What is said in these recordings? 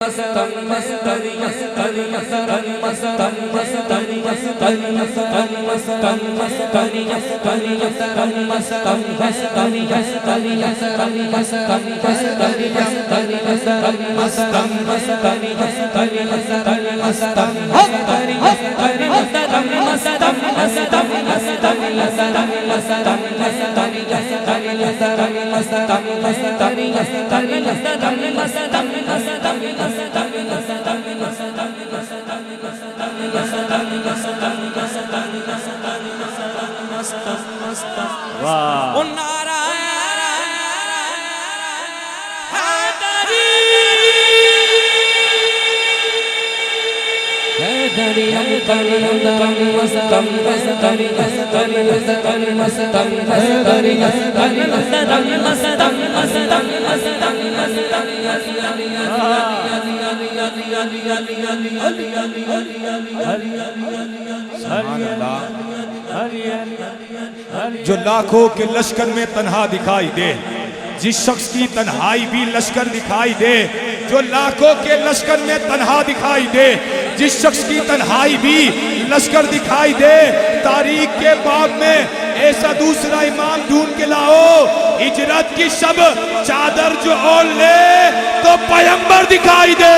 मस्तम मस्तरी मस्तरी मस्तम मस्तम मस्तरी मस्तरी मस्तम मस्तम मस्तरी मस्तरी मस्तम मस्तम मस्तरी मस्तरी मस्तम मस्तम मस्तरी मस्तरी मस्तम मस्तम मस्तरी मस्तरी मस्तम मस्तम मस्तरी मस्तरी मस्तम मस्तम मस्तम मस्तरी मस्तम मस्तम मस्तरी मस्तरी मस्तम मस्तम मस्तरी मस्तरी मस्तम मस्तम वाह जो लाखों के लश्कर में तन्हा दिखाई दे, जिस शख्स की तन्हाई भी लश्कर दिखाई दे, जो लाखों के लश्कर में तन्हा दिखाई दे, जिस शख्स की तन्हाई भी लश्कर दिखाई दे, तारीख के बाब में ऐसा दूसरा इमाम ढूंढ के लाओ, हिजरत की शब चादर जो ओढ़ ले तो पैगंबर दिखाई दे।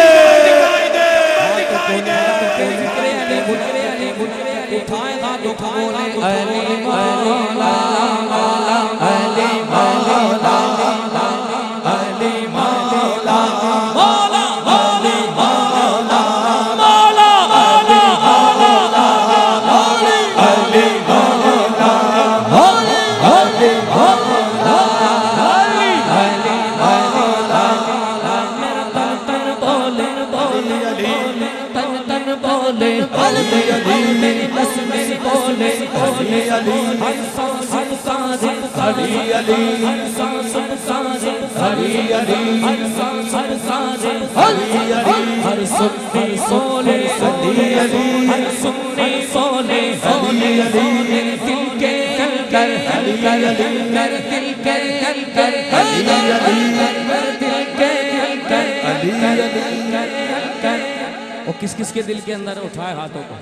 वो किस किस के दिल के अंदर उठाए हाथों को।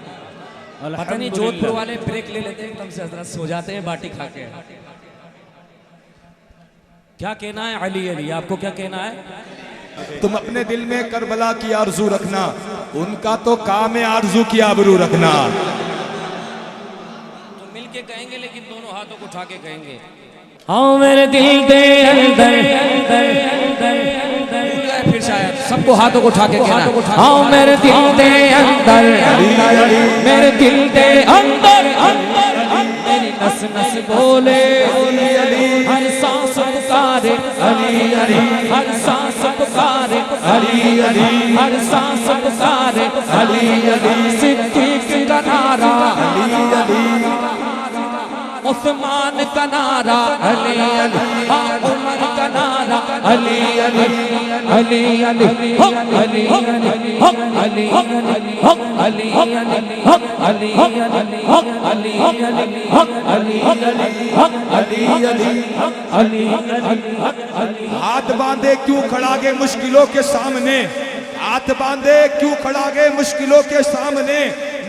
पता नहीं जोधपुर वाले ब्रेक ले लेते हैं एकदम से, हजरत सो जाते हैं बाटी खा के। क्या कहना है अली अली, आपको क्या कहना है? तुम अपने दिल में करबला की आरजू रखना, उनका तो काम है आरजू की आबरू रखना। तो मिलके कहेंगे लेकिन दोनों हाथों को उठा के कहेंगे, हाँ मेरे दिल दे अंदर, फिर शायद सबको हाथों को उठा के कहना, हाँ मेरे दिल दे अंदर, मेरे दिल दे अंदर, मेरी नस नस बोले हर सांस पुकारे अली अली, हर सांस पुकारे अली अली, हर सांस पुकारे अली अली, सिद्दीक का नारा अली अली, उस्मान का नारा अली अली, उमर का नारा अली अली, अली अली अली अली अली अली। हाथ बांधे क्यों खड़ा गे मुश्किलों के सामने, हाथ बांधे क्यों खड़ा गे मुश्किलों के सामने,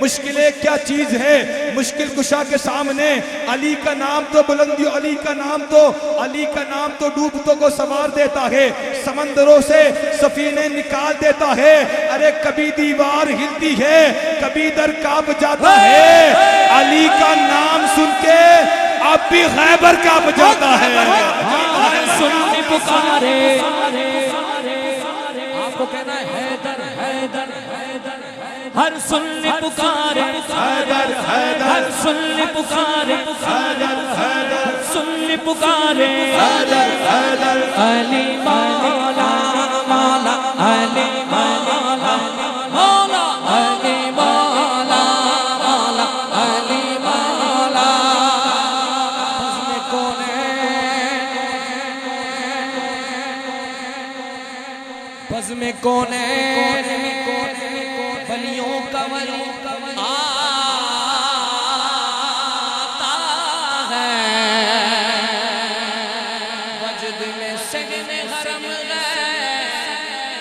मुश्किलें क्या चीज है मुश्किल कुशा के सामने। अली का नाम तो बुलंदी, अली का नाम तो, अली का नाम तो डूबतों को संवार देता है, समंदरों से सफीने निकाल देता है। अरे कभी दीवार हिलती है, कभी दर कांप जाता है, अली का नाम सुन के अब भी खैबर कांप जाता है। सुन्नी पुकारे, आपको कहना है हैदर हैदर, हर सुन्नी पुकारे हैदर हैदर, हर सुन्नी पुकारे हैदर हैदर, सुन्नी पुकारे हैदर हैदर, अली मौला मौला अली मौला मौला अली मौला मौला अली मौला। बज़ में कौन है बलियों का वली आता है, वजद में सगन हरम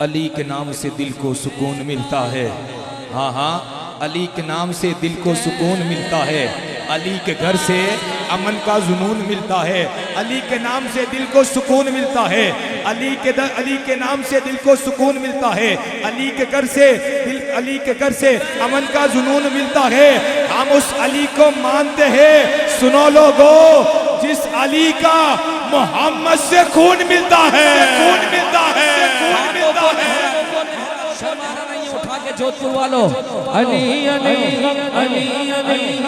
अली के नाम से दिल को सुकून मिलता है। हाँ हाँ, अली के नाम से दिल को सुकून मिलता है। अली के घर से अमन का जुनून मिलता है। अली के नाम से दिल को सुकून मिलता है। अली के नाम से दिल को सुकून मिलता है। अली के घर से अमन का जुनून मिलता है। हम उस अली को मानते हैं, सुनो लोगों, जिस अली का मोहम्मद से खून मिलता है, खून मिलता है, खून मिलता है। शर्माना नहीं है, उठा के जोधपुर वालों, अली अली अली अली अली।